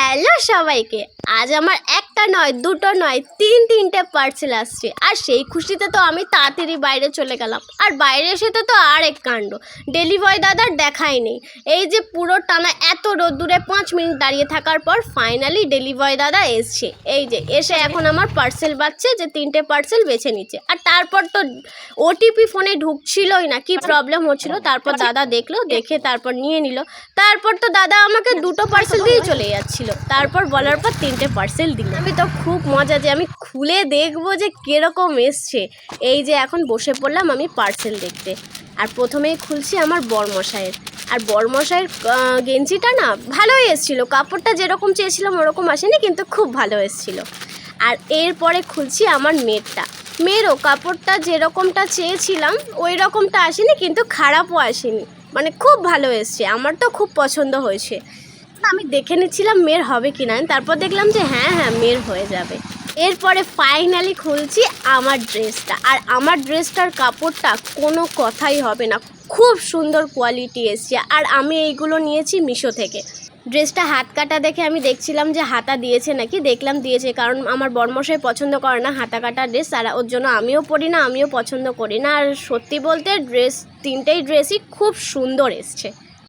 Hello সবাইকে। আজ আমার একটা নয় দুটো নয় তিনটে পার্সেল আসছে, আর সেই খুশিতে তো আমি তাড়াতাড়ি বাইরে চলে গেলাম। আর বাইরে এসে তো আরেক কাণ্ড, ডেলিভারি দাদার দেখাই নেই। এই যে পুরো টানা এত রোদ্দুরে 5 মিনিট দাঁড়িয়ে থাকার পর ফাইনালি ডেলিভারি দাদা এসছে। এই যে এসে এখন আমার পার্সেল বাজছে, যে 3টে পার্সেল বেছে নিচ্ছে। আর তারপর তো ওটিপি ফোনে ঢুকছিলই না, কি প্রবলেম হচ্ছিল। তারপর দাদা দেখলো, দেখে তারপর নিয়ে নিল। তারপর তো দাদা আমাকে 2টো পার্সেল দিয়ে চলে যাচ্ছিল। তারপর বলার পর 3টে পার্সেল দিল। আমি তো খুব মজা যে আমি খুলে দেখবো যে কীরকম এসছে। এই যে এখন বসে পড়লাম আমি পার্সেল দেখতে। আর প্রথমেই খুলছি আমার বরমশাইয়ের। আর বরমশাইয়ের গেঞ্জিটা না ভালোই এসেছিলো, কাপড়টা যেরকম চেয়েছিলাম ওরকম আসেনি, কিন্তু খুব ভালো এসেছিলো। আর এরপরে খুলছি আমার মেয়েরও কাপড়টা যেরকমটা চেয়েছিলাম ওই রকমটা আসেনি, কিন্তু খারাপও আসেনি, মানে খুব ভালো এসছে। আমার তো খুব পছন্দ হয়েছে। আমি দেখে নিচ্ছিলাম মেয়ের হবে কি না, তারপর দেখলাম যে হ্যাঁ মেয়ের হয়ে যাবে। এরপরে ফাইনালি খুলছি আমার ড্রেসটা। আর আমার ড্রেসটার কাপড়টা কোনো কথাই হবে না, খুব সুন্দর কোয়ালিটি এসছে। আর আমি এইগুলো নিয়েছি মিশো থেকে। ড্রেসটা হাত কাটা দেখে আমি দেখছিলাম যে হাতা দিয়েছে নাকি, দেখলাম দিয়েছে, কারণ আমার বরমশাই পছন্দ করে না হাতা কাটা ড্রেস, আর ওর জন্য আমিও পরি না, আমিও পছন্দ করি না। আর সত্যি বলতে তিনটেই ড্রেসই খুব সুন্দর এসছে।